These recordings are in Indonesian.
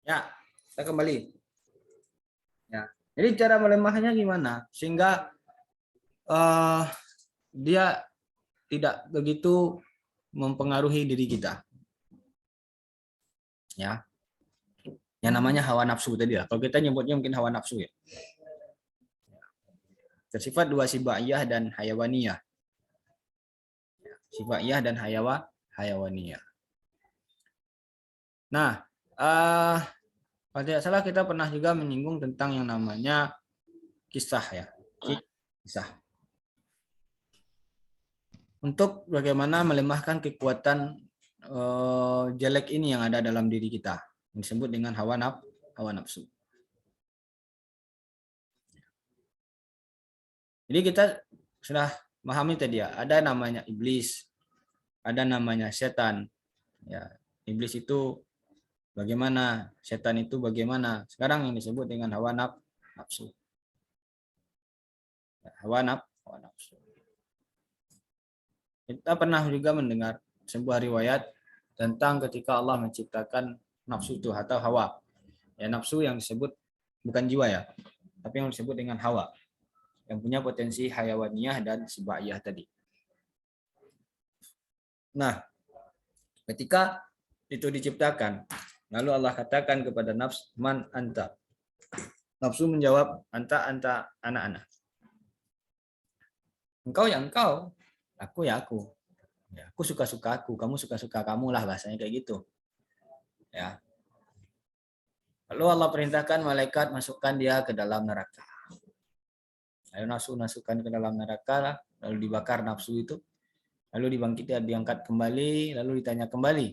Ya, kita kembali. Ya. Jadi cara melemahnya gimana? Sehingga eh, dia tidak begitu mempengaruhi diri kita. Ya, yang namanya hawa nafsu tadi lah. Kalau kita nyebutnya mungkin hawa nafsu ya. Bersifat dua sibaiyah dan hayawaniyah. Sibaiyah dan hayawaniyah. Nah, kalau tidak salah kita pernah juga menyinggung tentang yang namanya kisah ya. Kisah. Untuk bagaimana melemahkan kekuatan jelek ini yang ada dalam diri kita, yang disebut dengan hawa nafsu. Jadi kita sudah memahami tadi ya, ada namanya iblis, ada namanya setan. Ya, iblis itu bagaimana, setan itu bagaimana. Sekarang yang disebut dengan nafsu. Ya, hawa nafsu. Kita pernah juga mendengar sebuah riwayat tentang ketika Allah menciptakan nafsu itu atau hawa. Ya, nafsu yang disebut bukan jiwa ya, tapi yang disebut dengan hawa, yang punya potensi hayawaniyah dan sibaiyah tadi. Nah, ketika itu diciptakan, lalu Allah katakan kepada nafsu, man anta. Nafsu menjawab, anta anak-anak. Engkau ya engkau, aku ya aku. Ya, aku suka-suka aku, kamu suka-suka kamu lah, bahasanya kayak gitu. Ya. Lalu Allah perintahkan malaikat masukkan dia ke dalam neraka. Lalu nafsu masukkan ke dalam neraka, lalu dibakar nafsu itu, lalu dibangkit, diangkat kembali, lalu ditanya kembali,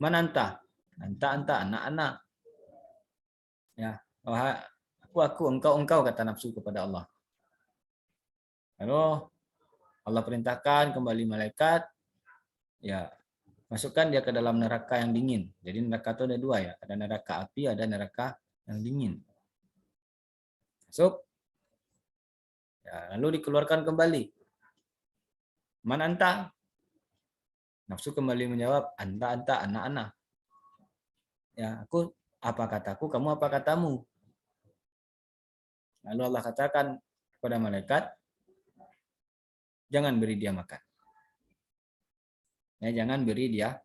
mana anta? Anta anak-anak. Ya, aku engkau kata nafsu kepada Allah. Lalu Allah perintahkan kembali malaikat, ya masukkan dia ke dalam neraka yang dingin. Jadi neraka itu ada dua ya, ada neraka api, ada neraka yang dingin. Masuk, ya, lalu dikeluarkan kembali. Man anta? Nafsu kembali menjawab, anta anak-anak. Ya, aku apa kataku, kamu apa katamu. Lalu Allah katakan kepada malaikat, jangan beri dia makan. Ya, jangan beri dia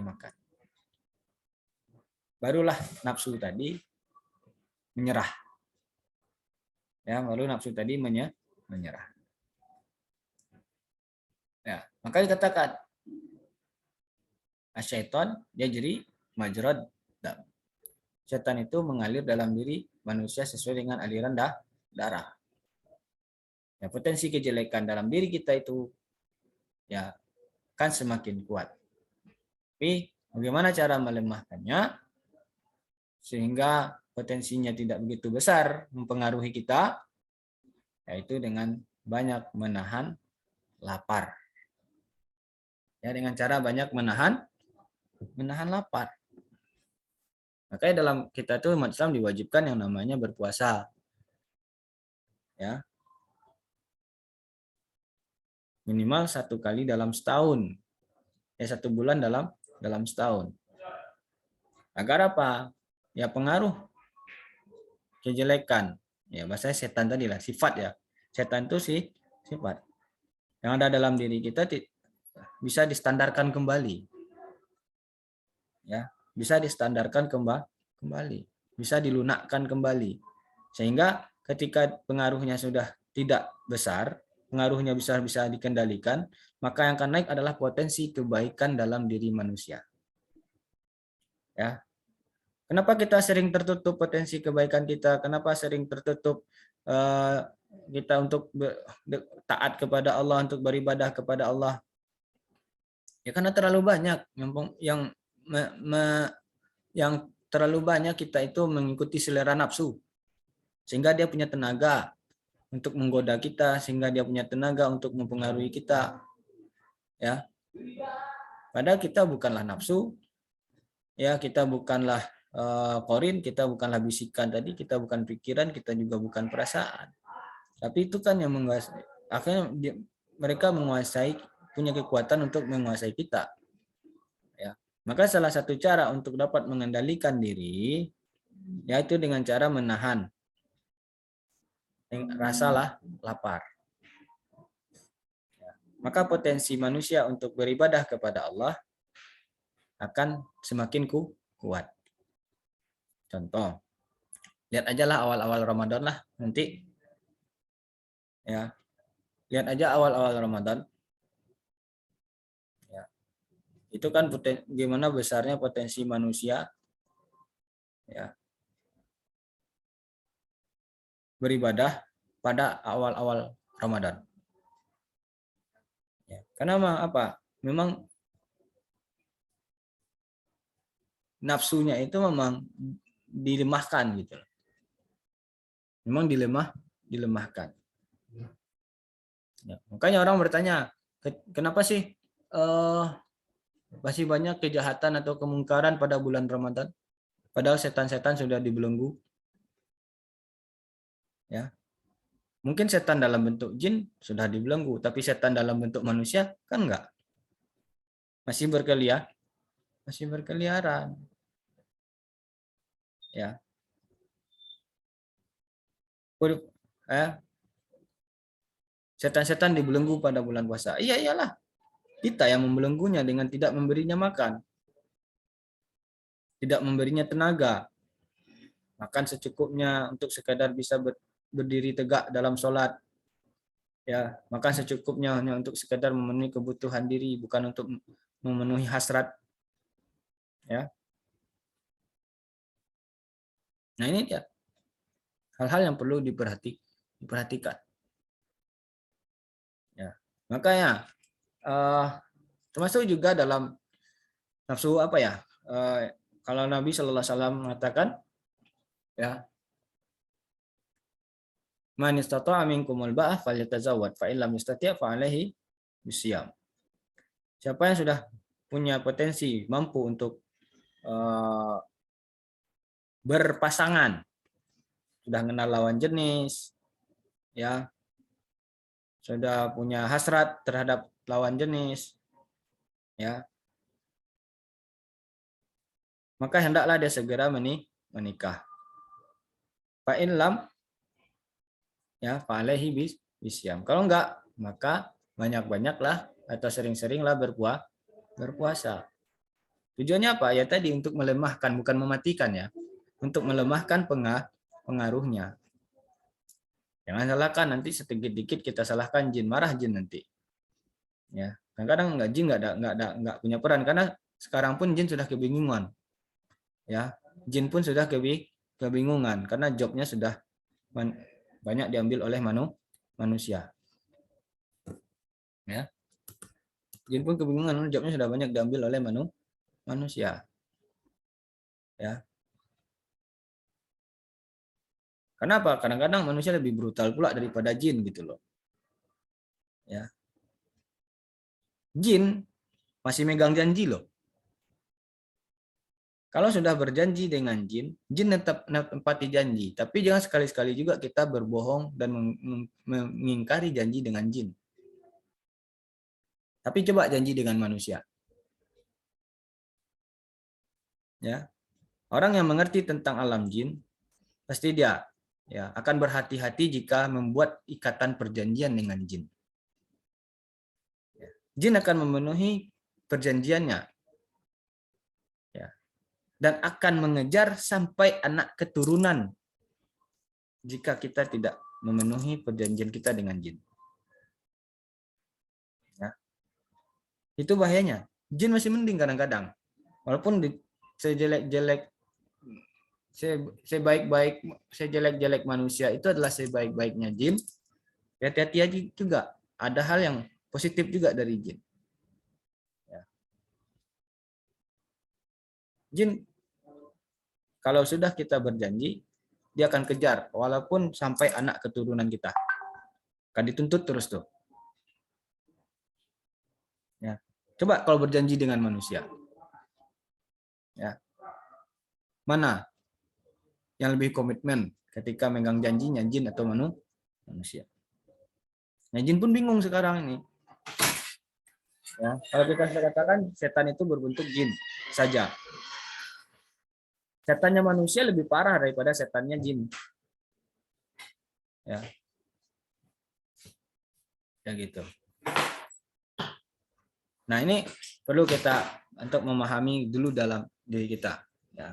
makan. Barulah nafsu tadi menyerah. Ya, baru nafsu tadi menyerah. Ya, maka dikatakan asyaiton yajri majrad dam. Setan itu mengalir dalam diri manusia sesuai dengan aliran darah. Ya, potensi kejelekan dalam diri kita itu ya kan semakin kuat. Tapi bagaimana cara melemahkannya sehingga potensinya tidak begitu besar mempengaruhi kita, yaitu dengan banyak menahan lapar. Ya, dengan cara banyak menahan lapar. Makanya dalam kita tuh umat Islam diwajibkan yang namanya berpuasa. Ya. Minimal 1 kali dalam setahun. 1 bulan dalam setahun. Agar apa? Ya pengaruh kejelekan. Ya bahasanya setan tadi lah, sifat ya. Setan itu sifat. Yang ada dalam diri kita bisa distandarkan kembali. Ya, bisa distandarkan kembali. Bisa dilunakkan kembali. Sehingga ketika pengaruhnya sudah tidak besar, pengaruhnya bisa dikendalikan, maka yang akan naik adalah potensi kebaikan dalam diri manusia. Ya. Kenapa kita sering tertutup potensi kebaikan kita? Kenapa sering tertutup kita untuk taat kepada Allah, untuk beribadah kepada Allah? Ya karena terlalu banyak yang terlalu banyak kita itu mengikuti selera nafsu. Sehingga dia punya tenaga untuk menggoda kita, sehingga dia punya tenaga untuk mempengaruhi kita. Ya. Padahal kita bukanlah nafsu, ya kita bukanlah korin, kita bukanlah bisikan tadi, kita bukan pikiran, kita juga bukan perasaan. Tapi itu kan yang menguasai. Akhirnya mereka menguasai, punya kekuatan untuk menguasai kita. Ya. Maka salah satu cara untuk dapat mengendalikan diri yaitu dengan cara menahan rasa lapar. Maka potensi manusia untuk beribadah kepada Allah akan semakin kuat. Contoh, lihat aja lah awal-awal Ramadan lah nanti, ya, lihat aja awal-awal Ramadan, ya, itu kan gimana besarnya potensi manusia, ya, beribadah pada awal-awal Ramadan. Ya, karena apa? Memang nafsunya itu memang dilemahkan gitu. Memang dilemahkan. Ya, makanya orang bertanya, kenapa sih masih banyak kejahatan atau kemungkaran pada bulan Ramadan? Padahal setan-setan sudah dibelenggu. Ya, mungkin setan dalam bentuk jin sudah dibelenggu, tapi setan dalam bentuk manusia kan enggak. Masih berkeliaran. Ya. Setan-setan dibelenggu pada bulan puasa. Iya, iyalah. Kita yang membelenggunya dengan tidak memberinya makan. Tidak memberinya tenaga. Makan secukupnya untuk sekadar bisa berdiri tegak dalam sholat. Ya, makan secukupnya hanya untuk sekadar memenuhi kebutuhan diri, bukan untuk memenuhi hasrat. Ya. Nah, ini dia hal-hal yang perlu diperhatikan. Ya. Makanya termasuk juga dalam nafsu apa ya? Kalau Nabi Shallallahu Alaihi Wasallam mengatakan, ya, man istata'a minkumul ba'ah falyatazawwad fa illam yastati' fa alaihi bisyam. Siapa yang sudah punya potensi mampu untuk berpasangan, sudah kenal lawan jenis, ya, sudah punya hasrat terhadap lawan jenis, ya, maka hendaklah dia segera menikah. Fa in lam, ya, fa alaihi bisyam. Kalau enggak, maka banyak-banyaklah atau sering-seringlah berpuasa. Tujuannya apa? Ya tadi untuk melemahkan, bukan mematikan, ya. Untuk melemahkan pengaruhnya. Jangan salahkan, nanti sedikit-dikit kita salahkan jin, marah jin nanti. Ya, kadang-kadang jin nggak punya peran, karena sekarang pun jin sudah kebingungan. Ya, jin pun sudah kebingungan karena jobnya sudah banyak diambil oleh manusia. Ya, jin pun kebingungan, jobnya sudah banyak diambil oleh manusia. Ya. Kenapa? Kadang-kadang manusia lebih brutal pula daripada jin gitu loh. Ya. Jin masih megang janji loh. Kalau sudah berjanji dengan jin, jin tetap menepati janji. Tapi jangan sekali-sekali juga kita berbohong dan mengingkari janji dengan jin. Tapi coba janji dengan manusia. Ya. Orang yang mengerti tentang alam jin, pasti dia, ya, akan berhati-hati jika membuat ikatan perjanjian dengan jin. Jin akan memenuhi perjanjiannya, ya, dan akan mengejar sampai anak keturunan jika kita tidak memenuhi perjanjian kita dengan jin. Ya. Itu bahayanya. Jin masih mending kadang-kadang, walaupun sejelek-jelek, sejelek-jelek manusia itu adalah sebaik-baiknya jin. Hati-hati aja juga. Ada hal yang positif juga dari jin. Ya. Jin, kalau sudah kita berjanji, dia akan kejar walaupun sampai anak keturunan kita. Akan dituntut terus tuh. Ya. Coba kalau berjanji dengan manusia. Ya. Mana yang lebih komitmen ketika megang janjinya, jin atau manusia? Nah, jin pun bingung sekarang ini. Ya, kalau kita sudah katakan setan itu berbentuk jin saja. Setannya manusia lebih parah daripada setannya jin. Ya, ya gitu. Nah, ini perlu kita untuk memahami dulu dalam diri kita. Ya.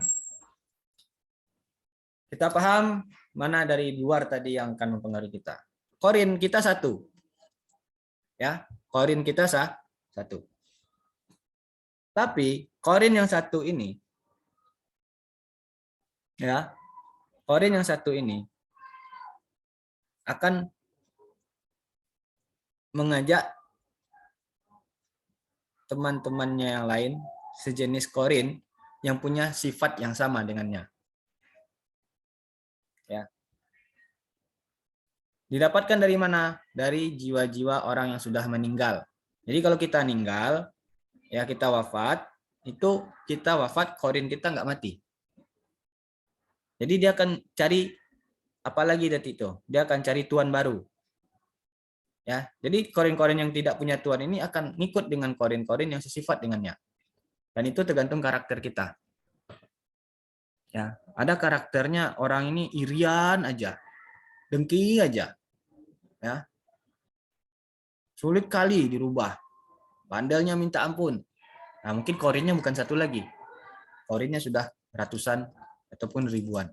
Kita paham mana dari luar tadi yang akan mempengaruhi kita. Korin kita satu. Ya, korin kita satu. Tapi korin yang satu ini, ya, korin yang satu ini akan mengajak teman-temannya yang lain sejenis korin yang punya sifat yang sama dengannya. Ya. Didapatkan dari mana? Dari jiwa-jiwa orang yang sudah meninggal. Jadi kalau kita meninggal, ya kita wafat, itu kita wafat, korin kita nggak mati. Jadi dia akan cari apalagi dari itu, dia akan cari tuan baru. Ya, jadi korin-korin yang tidak punya tuan ini akan ngikut dengan korin-korin yang sesifat dengannya. Dan itu tergantung karakter kita. Ya, ada karakternya orang ini irian aja, dengki aja. Ya. Sulit kali dirubah. Bandelnya minta ampun. Nah, mungkin korinnya bukan satu lagi. Korinnya sudah ratusan ataupun ribuan.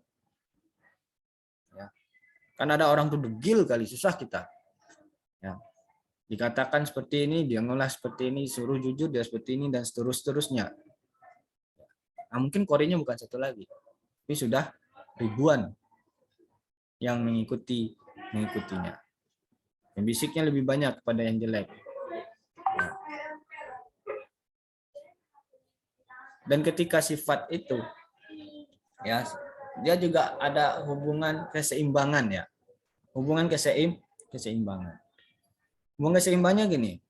Ya. Kan ada orang tuh degil kali, susah kita. Ya. Dikatakan seperti ini, dia ngolah seperti ini, suruh jujur dia seperti ini, dan seterusnya. Nah, mungkin korinnya bukan satu lagi, tapi sudah ribuan yang mengikutinya. Yang bisiknya lebih banyak kepada yang jelek. Dan ketika sifat itu, ya, dia juga ada hubungan keseimbangan ya, hubungan keseimbangan. Hubungan keseimbangnya gini,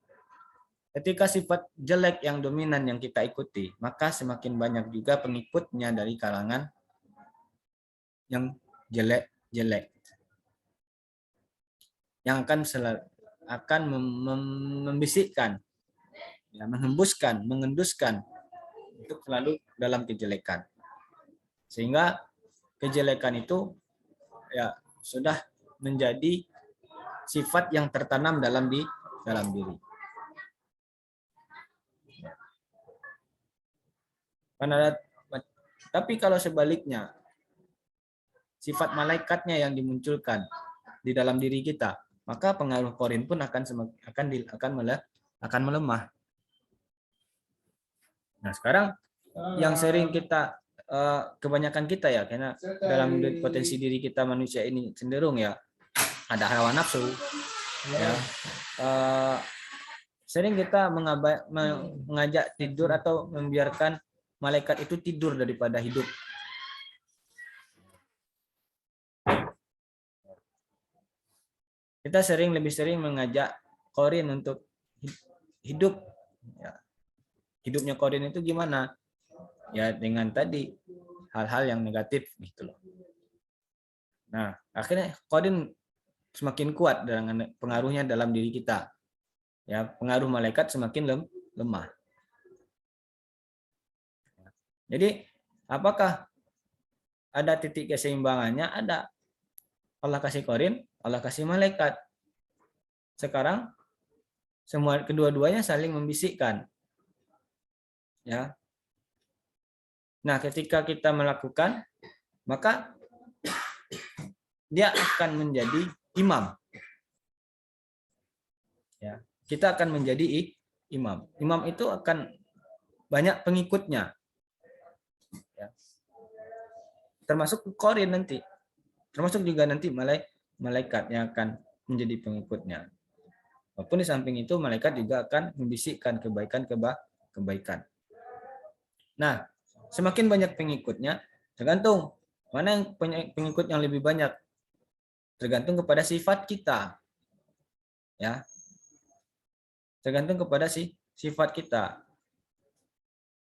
ketika sifat jelek yang dominan yang kita ikuti, maka semakin banyak juga pengikutnya dari kalangan yang jelek-jelek, yang akan membisikkan, ya, menghembuskan, mengenduskan untuk selalu dalam kejelekan, sehingga kejelekan itu ya sudah menjadi sifat yang tertanam dalam diri. Tapi kalau sebaliknya, sifat malaikatnya yang dimunculkan di dalam diri kita, maka pengaruh korin pun akan melemah. Nah, sekarang yang sering kita kebanyakan kita ya, karena dalam potensi diri kita manusia ini cenderung ya ada hawa nafsu, ya, sering kita mengajak tidur atau membiarkan malaikat itu tidur daripada hidup. Kita lebih sering mengajak korin untuk hidup. Ya. Hidupnya korin itu gimana? Ya dengan tadi hal-hal yang negatif gitu loh. Nah, akhirnya korin semakin kuat dengan pengaruhnya dalam diri kita. Ya, pengaruh malaikat semakin lemah. Jadi, apakah ada titik keseimbangannya? Ada. Allah kasih korin, Allah kasih malaikat. Sekarang kedua-duanya saling membisikkan. Ya. Nah, ketika kita melakukan, maka dia akan menjadi imam. Ya, kita akan menjadi imam. Imam itu akan banyak pengikutnya. Ya. Termasuk korin nanti. Termasuk juga nanti malaikat yang akan menjadi pengikutnya. Walaupun di samping itu malaikat juga akan membisikkan kebaikan. Nah, semakin banyak pengikutnya, tergantung mana yang pengikut yang lebih banyak. Tergantung kepada sifat kita. Ya. Tergantung kepada sifat kita.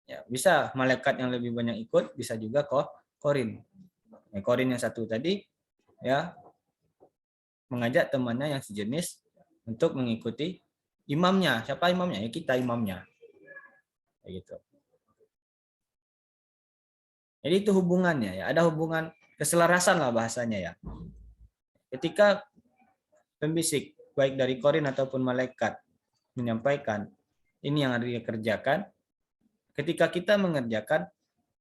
Ya, bisa malaikat yang lebih banyak ikut, bisa juga korin. Korin yang satu tadi ya mengajak temannya yang sejenis untuk mengikuti imamnya. Siapa imamnya? Ya kita imamnya. Kayak gitu. Jadi itu hubungannya ya. Ada hubungan keselarasan lah bahasanya ya. Ketika pembisik baik dari korin ataupun malaikat menyampaikan ini yang harus dikerjakan, ketika kita mengerjakan,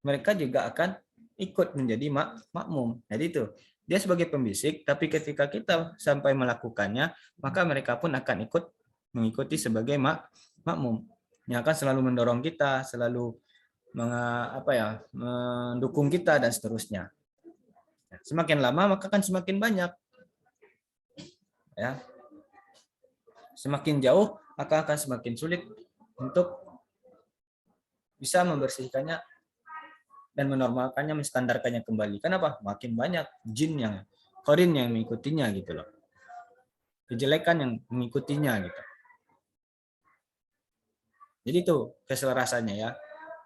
mereka juga akan ikut menjadi makmum. Jadi itu dia sebagai pembisik, tapi ketika kita sampai melakukannya, maka mereka pun akan ikut mengikuti sebagai makmum. Yang akan selalu mendorong kita, selalu mendukung kita dan seterusnya. Semakin lama maka kan semakin banyak. Ya. Semakin jauh maka akan semakin sulit untuk bisa membersihkannya dan menormalkannya, menstandarkannya kembali. Kenapa? Makin banyak jin yang korin yang mengikutinya gitu loh. Kejelekan yang mengikutinya gitu. Jadi itu keselarasannya ya.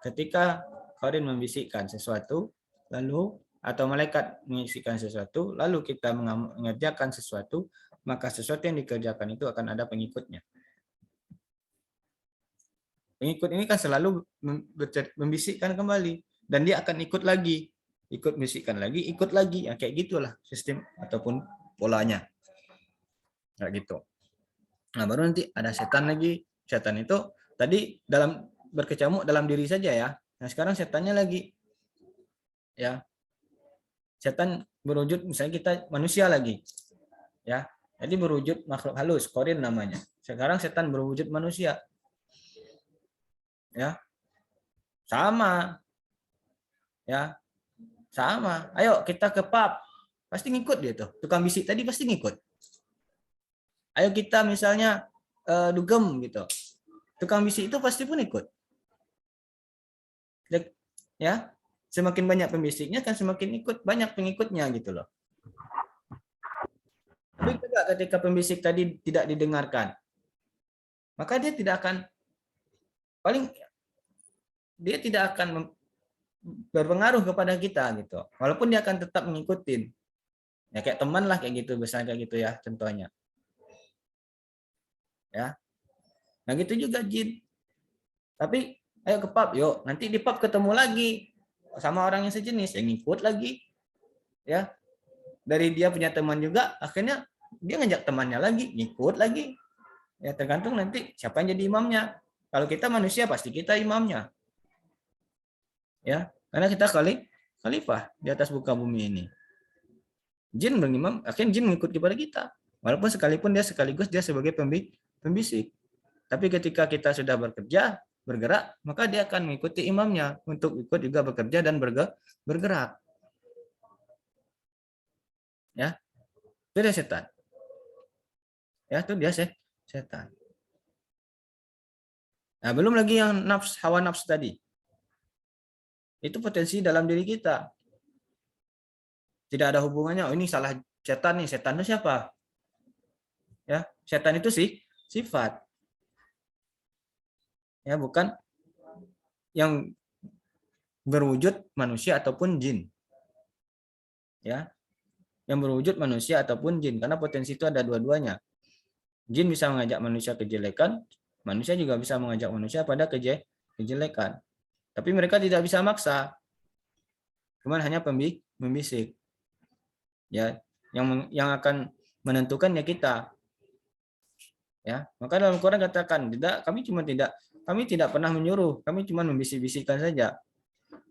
Ketika korin membisikkan sesuatu, lalu atau malaikat mengisikkan sesuatu, lalu kita mengerjakan sesuatu, maka sesuatu yang dikerjakan itu akan ada pengikutnya. Pengikut ini kan selalu membisikkan kembali, dan dia akan ikut lagi, ikut bisikkan lagi, ikut lagi, ya kayak gitulah sistem ataupun polanya, kayak gitu. Nah baru nanti ada setan lagi. Setan itu tadi dalam berkecamuk dalam diri saja ya. Nah sekarang setannya lagi, ya setan berwujud misalnya kita manusia lagi, ya. Jadi berwujud makhluk halus, korin namanya. Sekarang setan berwujud manusia, ya sama, ya sama. Ayo kita ke pub, pasti ngikut dia tuh. Tukang bisik tadi pasti ngikut. Ayo kita misalnya dugem gitu, tukang bisik itu pasti pun ikut. Ya, semakin banyak pembisiknya kan semakin ikut banyak pengikutnya gitu loh. Tapi juga ketika pembisik tadi tidak didengarkan, maka dia tidak akan dia tidak akan berpengaruh kepada kita gitu. Walaupun dia akan tetap mengikutin. Ya kayak teman lah kayak gitu, misalnya kayak gitu ya contohnya. Ya. Nah gitu juga jin. Tapi ayo ke pub, yuk. Nanti di pub ketemu lagi sama orang yang sejenis, yang ngikut lagi. Ya. Dari dia punya teman juga, akhirnya dia ngajak temannya lagi, ngikut lagi. Ya tergantung nanti siapa yang jadi imamnya. Kalau kita manusia pasti kita imamnya. Ya, karena kita khalifah di atas muka bumi ini. Jin berimam, akhirnya jin mengikut kepada kita. Walaupun sekalipun dia sekaligus dia sebagai pembisik. Tapi ketika kita sudah bekerja, bergerak, maka dia akan mengikuti imamnya untuk ikut juga bekerja dan bergerak. Ya, itu dia setan. Ya, itu dia setan. Nah, belum lagi yang hawa nafsu tadi. Itu potensi dalam diri kita. Tidak ada hubungannya, oh ini salah setan nih. Setan itu siapa? Ya, setan itu sifat. Ya, bukan yang berwujud manusia ataupun jin. Ya. Yang berwujud manusia ataupun jin, karena potensi itu ada dua-duanya. Jin bisa mengajak manusia kejelekan, manusia juga bisa mengajak manusia pada kejelekan. Tapi mereka tidak bisa maksa. Cuman hanya pembisik. Ya, yang akan menentukan ya kita. Ya, maka dalam Quran katakan, kami tidak pernah menyuruh, kami cuma membisik-bisikkan saja.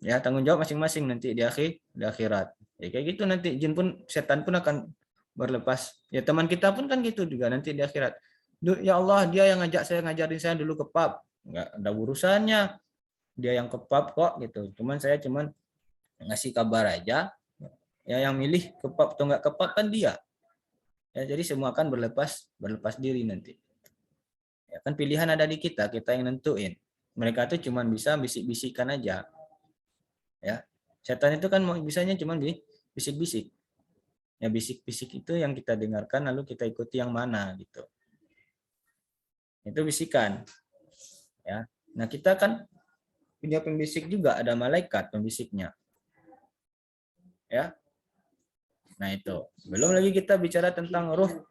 Ya, tanggung jawab masing-masing nanti di akhirat. Ya, kayak gitu nanti jin pun, setan pun akan berlepas. Ya teman kita pun kan gitu juga nanti di akhirat. Ya Allah, dia yang ngajarin saya dulu ke pub. Enggak ada urusannya. Dia yang ke pub kok gitu. Saya ngasih kabar aja. Ya yang milih ke pub atau enggak ke pub kan dia. Ya, jadi semua akan berlepas diri nanti. Ya kan pilihan ada di kita yang nentuin. Mereka tuh cuma bisa bisik-bisikan aja. Ya. Setan itu kan bisanya cuma bisik-bisik. Ya bisik-bisik itu yang kita dengarkan lalu kita ikuti yang mana gitu. Itu bisikan. Ya. Nah, kita kan punya pembisik juga, ada malaikat pembisiknya. Ya. Nah, itu. Belum lagi kita bicara tentang ruh.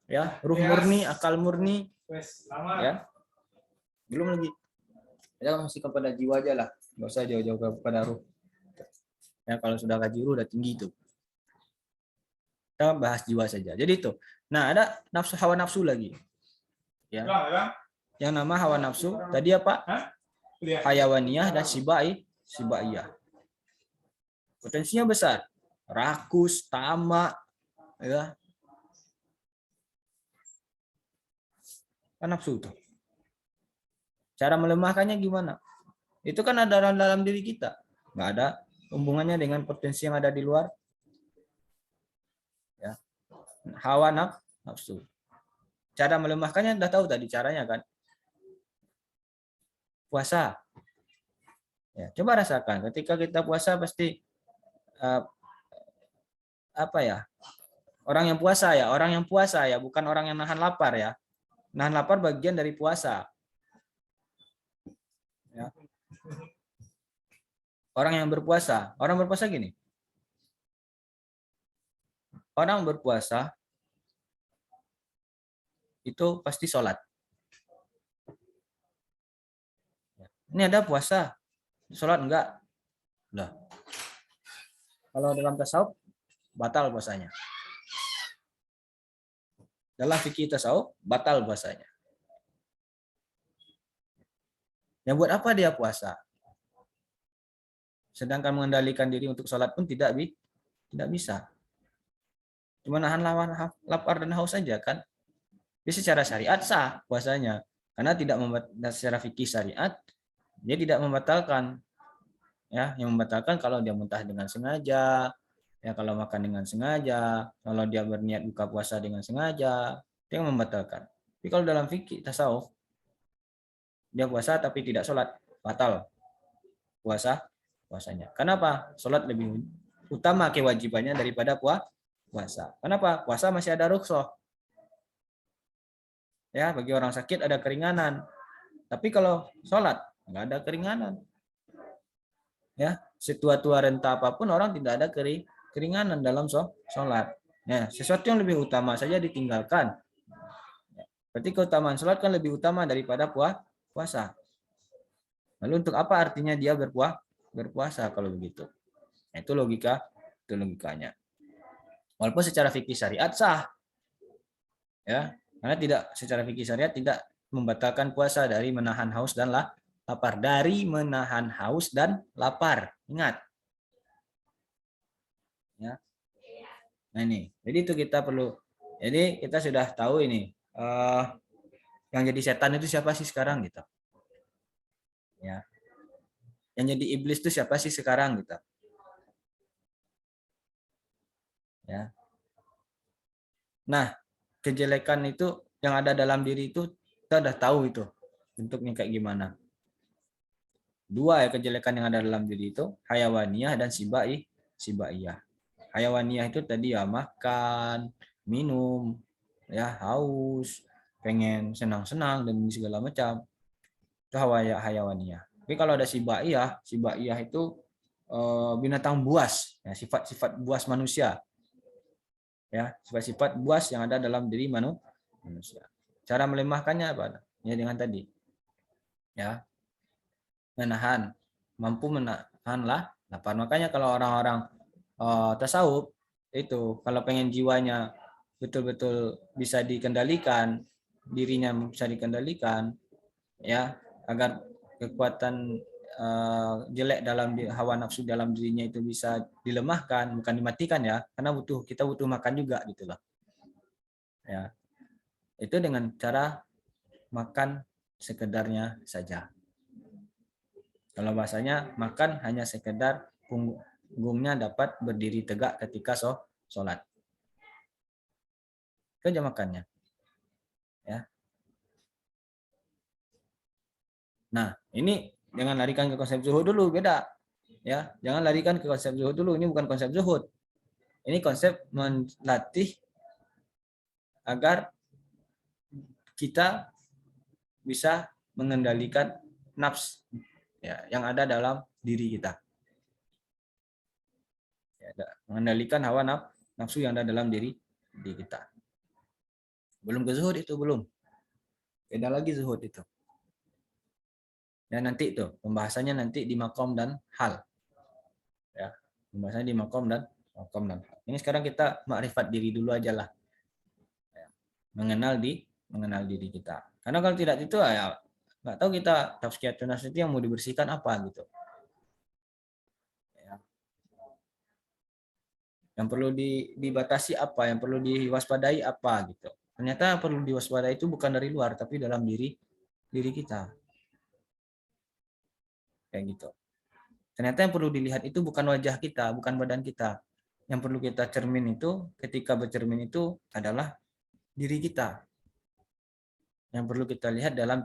Ya, ruh murni, akal murni, ya. Belum lagi. Ya masih kepada jiwa aja lah, nggak usah jauh-jauh kepada ruh. Ya, kalau sudah kaji ruh udah tinggi itu. Kita bahas jiwa saja. Jadi itu. Nah, ada nafsu, hawa nafsu lagi. Ya. Yang nama hawa nafsu tadi apa? Hayawaniyah dan sibaiyah. Potensinya besar. Rakus, tamak, ya. Kan nafsu itu. Cara melemahkannya gimana? Itu kan ada dalam diri kita. Nggak ada hubungannya dengan potensi yang ada di luar. Ya. Hawa nafsu. Cara melemahkannya udah tahu tadi caranya kan. Puasa. Ya, coba rasakan. Ketika kita puasa pasti apa ya? Orang yang puasa ya, bukan orang yang nahan lapar ya. Nahan lapar bagian dari puasa. Ya. Orang berpuasa gini. Orang berpuasa itu pasti sholat. Ini ada puasa, sholat enggak? Udah. Kalau dalam tasawuf batal puasanya. Dalam fikih tasawuf batal puasanya. Yang buat apa dia puasa? Sedangkan mengendalikan diri untuk sholat pun tidak bisa. Cuma nahan lawan lapar dan haus saja kan. Jadi secara syariat sah puasanya. Karena tidak secara fikih syariat dia tidak membatalkan. Ya, yang membatalkan kalau dia muntah dengan sengaja, ya kalau makan dengan sengaja, kalau dia berniat buka puasa dengan sengaja, itu yang membatalkan. Tapi kalau dalam fikih tasawuf dia puasa tapi tidak sholat, batal puasanya. Kenapa? Sholat lebih utama kewajibannya daripada puasa. Kenapa? Puasa masih ada rukhsah. Ya, bagi orang sakit ada keringanan. Tapi kalau sholat nggak ada keringanan. Ya, setua-tua renta apapun orang tidak ada keringanan dalam sholat. Ya, sesuatu yang lebih utama saja ditinggalkan. Berarti keutamaan sholat kan lebih utama daripada puasa. Lalu untuk apa artinya dia berpuasa kalau begitu? Nah, itu logikanya. Walaupun secara fikih syariat sah, ya, karena tidak secara fikih syariat tidak membatalkan puasa dari menahan haus dan lapar. Dari menahan haus dan lapar. Ingat. Ya. Nah ini, jadi itu kita perlu. Jadi kita sudah tahu ini yang jadi setan itu siapa sih sekarang gitu. Ya. Yang jadi iblis itu siapa sih sekarang gitu. Ya. Nah, kejelekan itu yang ada dalam diri itu kita udah tahu itu bentuknya kayak gimana. Dua ya kejelekan yang ada dalam diri itu, hayawaniyah dan sibaiyah. Hayawaniyah itu tadi ya makan, minum, ya haus, pengen senang-senang dan segala macam. Itu hayawaniyah. Tapi kalau ada sibaiyah itu binatang buas, ya, sifat-sifat buas manusia. Ya, sifat-sifat buas yang ada dalam diri manusia. Cara melemahkannya apa? Ya dengan tadi. Ya, mampu menahan lapar. Makanya kalau orang-orang tasawuf itu kalau pengen jiwanya betul-betul bisa dikendalikan, dirinya bisa dikendalikan, ya agar kekuatan jelek dalam hawa nafsu dalam dirinya itu bisa dilemahkan, bukan dimatikan ya, karena kita butuh makan juga gitu loh. Ya, itu dengan cara makan sekedarnya saja. Kalau bahasanya makan hanya sekedar punggungnya dapat berdiri tegak ketika sholat. Itu aja makannya. Ya. Nah, ini jangan larikan ke konsep zuhud dulu, beda. Ya, jangan larikan ke konsep zuhud dulu. Ini bukan konsep zuhud. Ini konsep melatih agar kita bisa mengendalikan nafs ya, yang ada dalam diri kita. Ya, mengendalikan hawa nafsu yang ada dalam diri kita. Belum ke zuhud itu, belum. Beda lagi zuhud itu. Dan nanti itu pembahasannya nanti di makom dan hal. Ya, pembahasannya di makom dan hal. Ini sekarang kita makrifat diri dulu aja lah. Ya, mengenal diri kita. Karena kalau tidak itu ya nggak tahu kita tazkiyatun nafs itu yang mau dibersihkan apa gitu. Ya. Yang perlu dibatasi apa, yang perlu diwaspadai apa gitu. Ternyata yang perlu diwaspadai itu bukan dari luar tapi dalam diri kita. Kayak gitu. Ternyata yang perlu dilihat itu bukan wajah kita, bukan badan kita. Yang perlu kita cermin itu, ketika bercermin itu adalah diri kita. Yang perlu kita lihat dalam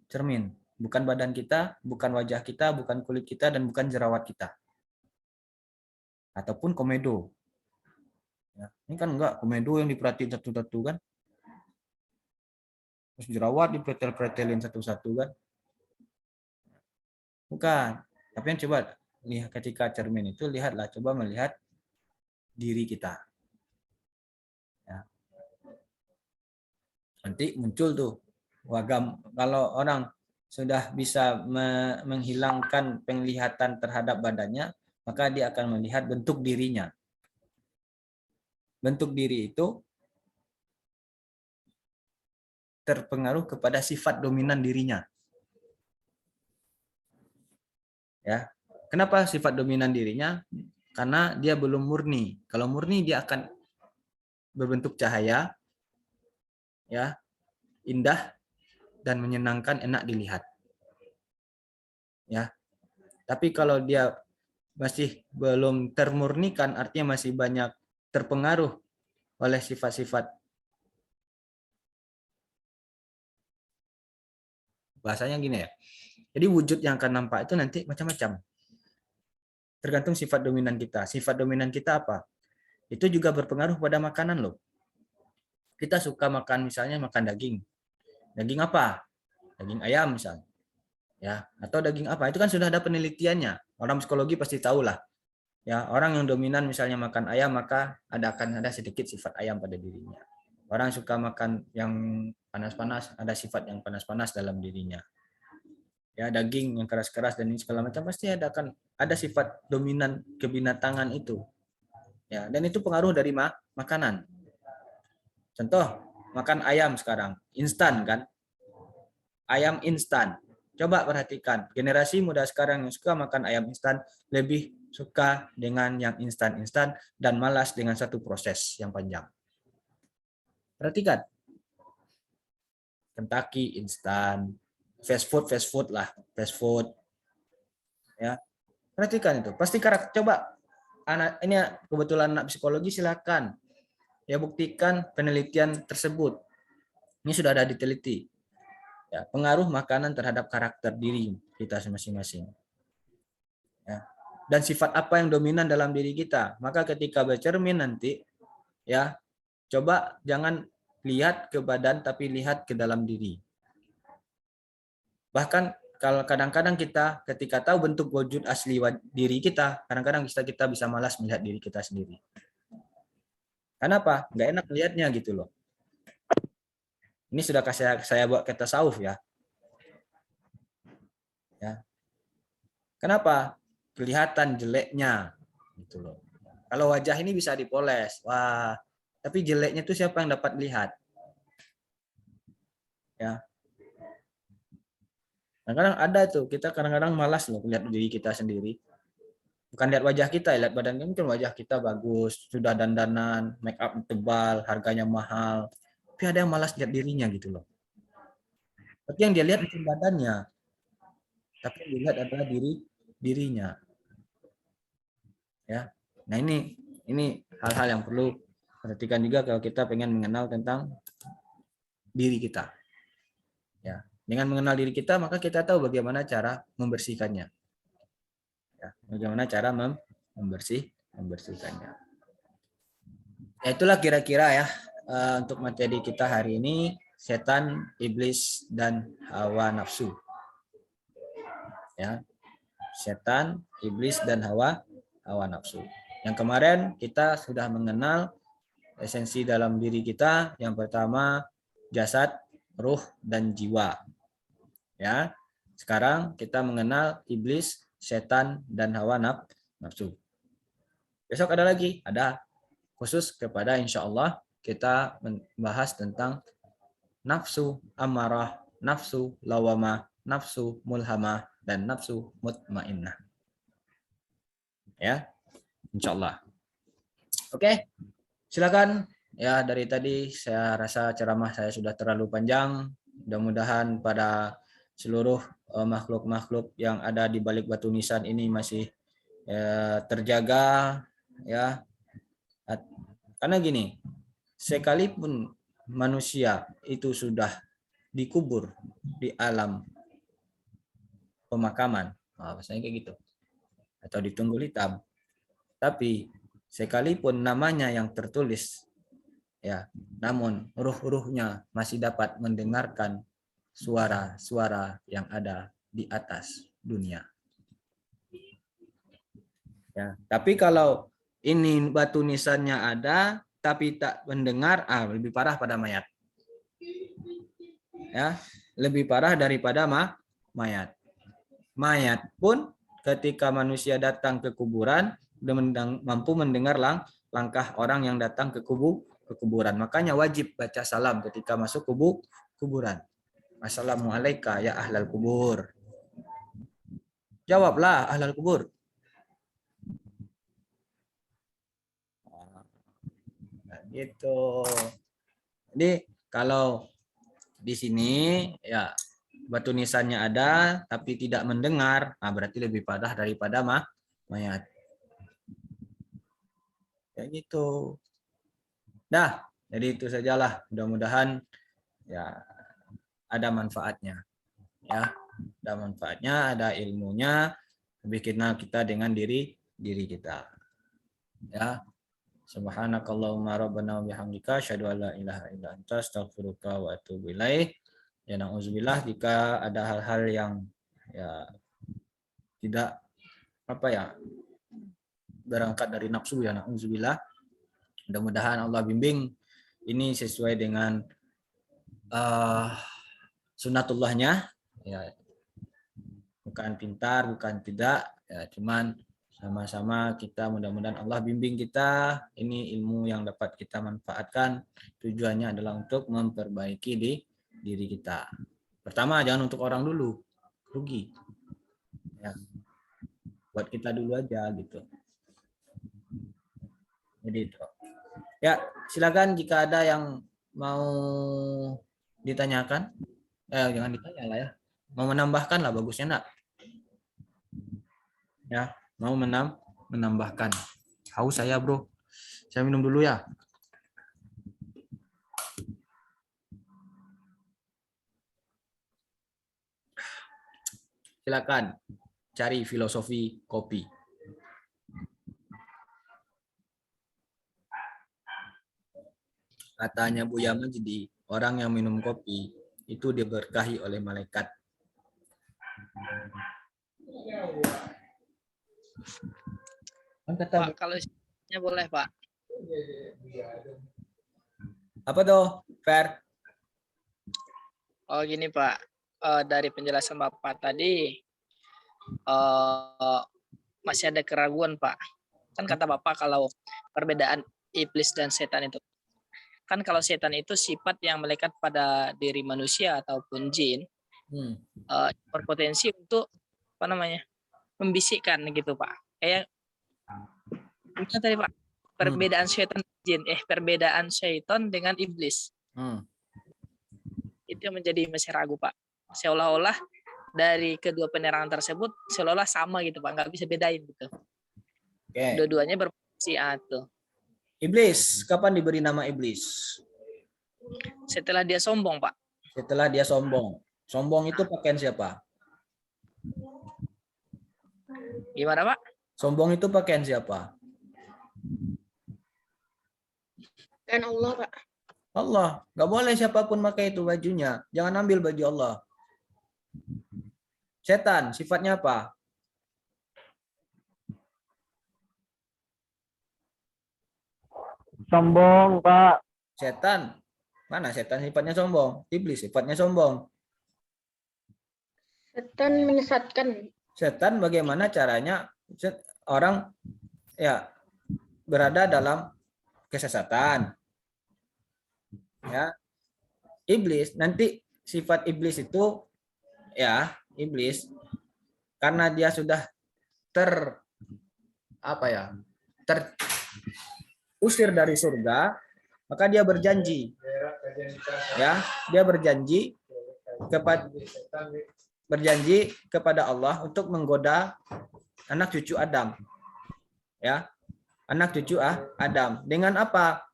cermin. Bukan badan kita, bukan wajah kita, bukan kulit kita, dan bukan jerawat kita. Ataupun komedo. Ya, ini kan enggak, komedo yang diperhatiin satu-satu kan. Terus jerawat dipretel-pretelin satu-satu kan. Bukan. Tapi yang coba lihat ketika cermin itu, lihatlah, coba melihat diri kita. Ya. Nanti muncul tuh wagam. Kalau orang sudah bisa menghilangkan penglihatan terhadap badannya, maka dia akan melihat bentuk dirinya. Bentuk diri itu terpengaruh kepada sifat dominan dirinya. Ya. Kenapa sifat dominan dirinya? Karena dia belum murni. Kalau murni dia akan berbentuk cahaya, ya, indah dan menyenangkan, enak dilihat. Ya. Tapi kalau dia masih belum termurnikan, artinya masih banyak terpengaruh oleh sifat-sifat, bahasanya gini ya. Jadi wujud yang akan nampak itu nanti macam-macam. Tergantung sifat dominan kita. Sifat dominan kita apa? Itu juga berpengaruh pada makanan loh. Kita suka makan misalnya makan daging. Daging apa? Daging ayam misalnya. Ya, atau daging apa? Itu kan sudah ada penelitiannya. Orang psikologi pasti tahu lah. Ya, orang yang dominan misalnya makan ayam maka akan ada sedikit sifat ayam pada dirinya. Orang suka makan yang panas-panas, ada sifat yang panas-panas dalam dirinya. Ya, daging yang keras-keras dan ini segala macam pasti ada sifat dominan kebinatangan itu. Ya, dan itu pengaruh dari makanan. Contoh, makan ayam sekarang, instan kan? Ayam instan. Coba perhatikan, generasi muda sekarang yang suka makan ayam instan lebih suka dengan yang instan-instan dan malas dengan satu proses yang panjang. Perhatikan. Kentucky instan, fast food lah, fast food. Ya. Perhatikan itu. Pasti coba anak ini kebetulan anak psikologi silakan ya buktikan penelitian tersebut. Ini sudah ada diteliti. Ya, pengaruh makanan terhadap karakter diri kita masing-masing. Ya. Dan sifat apa yang dominan dalam diri kita. Maka ketika bercermin nanti, ya coba jangan lihat ke badan tapi lihat ke dalam diri. Bahkan kalau kadang-kadang kita ketika tahu bentuk wujud asli diri kita, kadang-kadang kita bisa malas melihat diri kita sendiri. Kenapa? Nggak enak lihatnya gitu loh. Ini sudah saya buat kata tasawuf ya. Ya. Kenapa? Kelihatan jeleknya gitu loh. Kalau wajah ini bisa dipoles, wah, tapi jeleknya itu siapa yang dapat lihat? Ya. Kadang-kadang ada tuh, kita kadang-kadang malas loh lihat diri kita sendiri. Bukan lihat wajah kita, lihat badan kita, mungkin wajah kita bagus, sudah dandanan, make up tebal, harganya mahal. Tapi ada yang malas lihat dirinya gitu loh. Tapi yang dia lihat bukan badannya, tapi yang dilihat adalah dirinya. Ya. Nah, ini hal-hal yang perlu perhatikan juga kalau kita pengen mengenal tentang diri kita. Ya. Dengan mengenal diri kita, maka kita tahu bagaimana cara membersihkannya. Ya. Bagaimana cara membersihkannya. Ya, itulah kira-kira ya untuk materi kita hari ini, setan, iblis, dan hawa nafsu. Ya. Setan, iblis, dan hawa nafsu. Yang kemarin kita sudah mengenal esensi dalam diri kita. Yang pertama, jasad, ruh, dan jiwa. Ya. Sekarang kita mengenal iblis, setan, dan hawa nafsu. Besok ada lagi, ada khusus kepada insya Allah kita membahas tentang nafsu amarah, nafsu lawamah, nafsu mulhamah, dan nafsu mutmainnah. Ya, insya Allah. Oke, silakan. Ya, dari tadi saya rasa ceramah saya sudah terlalu panjang. Mudah-mudahan pada seluruh makhluk-makhluk yang ada di balik batu nisan ini masih terjaga, ya. Karena gini, sekalipun manusia itu sudah dikubur di alam pemakaman, bahasanya kayak gitu, atau di Tunggul Hitam, tapi sekalipun namanya yang tertulis, ya, namun ruh-ruhnya masih dapat mendengarkan suara-suara yang ada di atas dunia. Ya, tapi kalau ini batu nisannya ada tapi tak mendengar, lebih parah pada mayat. Ya, lebih parah daripada mayat. Mayat pun ketika manusia datang ke kuburan mampu mendengar langkah orang yang datang ke kuburan. Makanya wajib baca salam ketika masuk kuburan. Assalamualaikum ya ahlal kubur. Jawablah ahlal kubur. Nah, gitu. Jadi kalau di sini ya batu nisannya ada tapi tidak mendengar, berarti lebih parah daripada mayat. Kayak gitu. Dah, jadi itu sajalah. Mudah-mudahan ya ada manfaatnya. Ya, ada manfaatnya, ada ilmunya, lebih kenal kita dengan diri kita. Ya. Subhanakallahumma rabbana wa bihamdika asyhadu an la ilaha illa anta astaghfiruka wa atubu ilaik. Ya, nauzubillah jika ada hal-hal yang ya tidak berangkat dari nafsu, ya nauzubillah. Mudah-mudahan Allah bimbing ini sesuai dengan sunatullahnya, ya, bukan pintar, bukan tidak, ya, cuman sama-sama kita mudah-mudahan Allah bimbing kita, ini ilmu yang dapat kita manfaatkan, tujuannya adalah untuk memperbaiki diri kita. Pertama, jangan untuk orang dulu, rugi. Ya, buat kita dulu aja gitu. Jadi itu. Ya, silakan jika ada yang mau ditanyakan. Jangan ditanya lah ya. Mau menambahkan lah bagusnya enggak? Ya, mau menambahkan. Haus saya, Bro. Saya minum dulu ya. Silakan cari filosofi kopi. Katanya Bu Yaman, jadi orang yang minum kopi itu diberkahi oleh malaikat. Pak, kalau boleh, Pak. Apa tuh, Fer? Oh, gini, Pak. Dari penjelasan Bapak tadi masih ada keraguan, Pak. Kan kata Bapak kalau perbedaan iblis dan setan itu, kan kalau setan itu sifat yang melekat pada diri manusia ataupun jin, berpotensi untuk membisikkan gitu, Pak. Kayak gimana tadi, Pak? Perbedaan syaitan dengan iblis. Itu yang menjadi masih ragu, Pak. Seolah-olah dari kedua penerangan tersebut seolah-olah sama gitu, Pak. Nggak bisa bedain gitu. Okay. Dua-duanya berfungsi tuh. Iblis, kapan diberi nama iblis? Setelah dia sombong, Pak. Setelah dia sombong. Sombong itu pakaian siapa? Gimana, Pak? Sombong itu pakaian siapa? Dan Allah, Pak. Allah. Nggak boleh siapapun pakai itu bajunya. Jangan ambil baju Allah. Setan, sifatnya apa? Sombong, Pak. Setan, Mana setan sifatnya sombong? Iblis sifatnya sombong. Setan menyesatkan. Setan bagaimana caranya orang ya berada dalam kesesatan. Ya, iblis nanti sifat iblis itu ya iblis karena dia sudah terusir dari surga, maka dia berjanji ya, dia berjanji kepada Allah untuk menggoda anak cucu Adam. Ya. Anak cucu Adam. Dengan apa?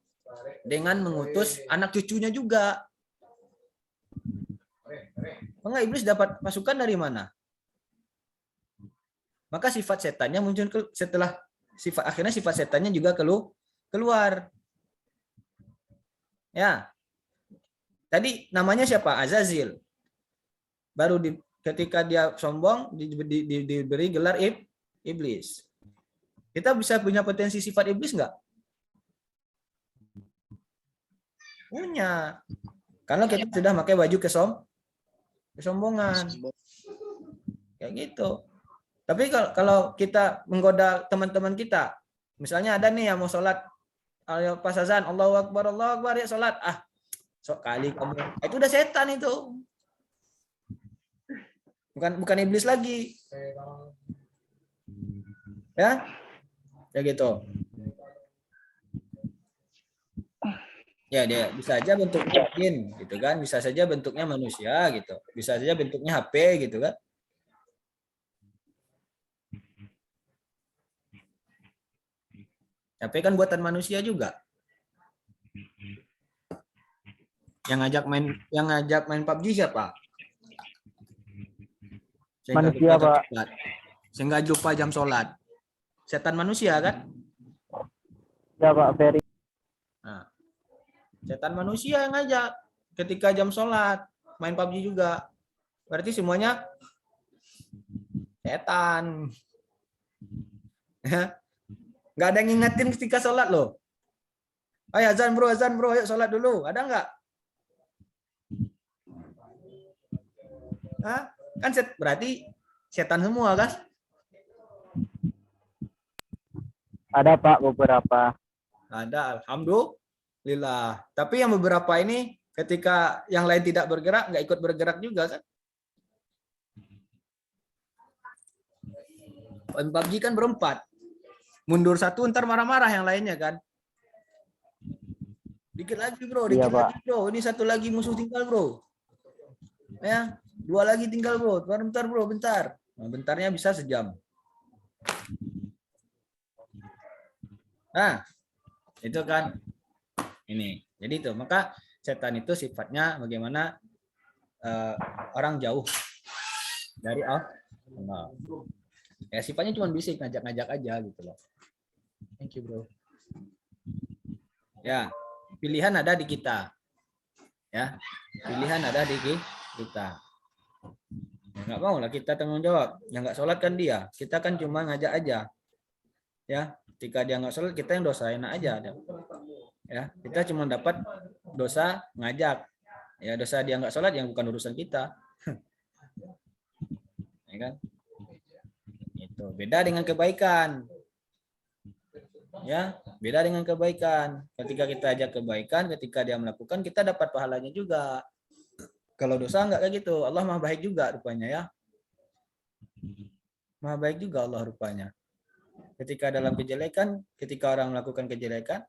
Dengan mengutus anak cucunya juga. Maka iblis dapat masukan dari mana? Maka sifat setannya muncul setelah akhirnya sifat setannya juga keluar. Ya. Tadi namanya siapa? Azazil. Baru ketika dia sombong diberi gelar iblis. Kita bisa punya potensi sifat iblis nggak? Punya. Karena kita sudah pakai baju kesombongan. Kayak gitu. Tapi kalau kita menggoda teman-teman kita, misalnya ada nih yang mau sholat, pas azan, Allahu Akbar, ya sholat. Sok kali kamu. Itu udah setan itu. Bukan iblis lagi. Ya? Ya gitu. Ya dia bisa aja bentuknya jin gitu kan, bisa saja bentuknya manusia gitu. Bisa saja bentuknya HP gitu kan. HP kan buatan manusia juga. Yang ngajak main PUBG siapa? Manusia, Pak. Saya nggak lupa jam sholat. Setan manusia kan? Ya, Pak, Ferry. Nah, setan manusia yang ngajak ketika jam sholat main PUBG juga. Berarti semuanya setan. Nggak ada yang ngingetin ketika sholat loh. Ayo azan bro, ayo sholat dulu. Ada nggak? Hah? Kan berarti setan semua kan? Ada, Pak, beberapa. Ada, alhamdulillah. Tapi yang beberapa ini ketika yang lain tidak bergerak, nggak ikut bergerak juga kan? PUBG kan berempat. Mundur satu, ntar marah-marah yang lainnya kan? Dikit lagi bro, dikit lagi bro. Ini satu lagi musuh tinggal bro. Ya, 2 lagi tinggal bro. Bentar bro, bentar. Nah, bentarnya bisa sejam. Nah, itu kan ini. Jadi itu, maka setan itu sifatnya bagaimana orang jauh dari Allah. Ya sifatnya cuma bisik, ngajak-ngajak aja gitu loh. Thank you bro. Ya, pilihan ada di kita. Ya, pilihan ada di kita. Ya, nggak mau lah kita tanggung jawab. Yang nggak sholat kan dia. Kita kan cuma ngajak aja. Ya, ketika dia nggak sholat kita yang dosa enak aja. Ya, kita cuma dapat dosa ngajak. Ya, dosa dia nggak sholat yang bukan urusan kita. Ya kan? Itu beda dengan kebaikan. Ya, beda dengan kebaikan. Ketika kita ajak kebaikan, ketika dia melakukan, kita dapat pahalanya juga. Kalau dosa enggak kayak gitu. Allah Maha baik juga rupanya ya. Maha baik juga Allah rupanya. Ketika dalam kejelekan, ketika orang melakukan kejelekan,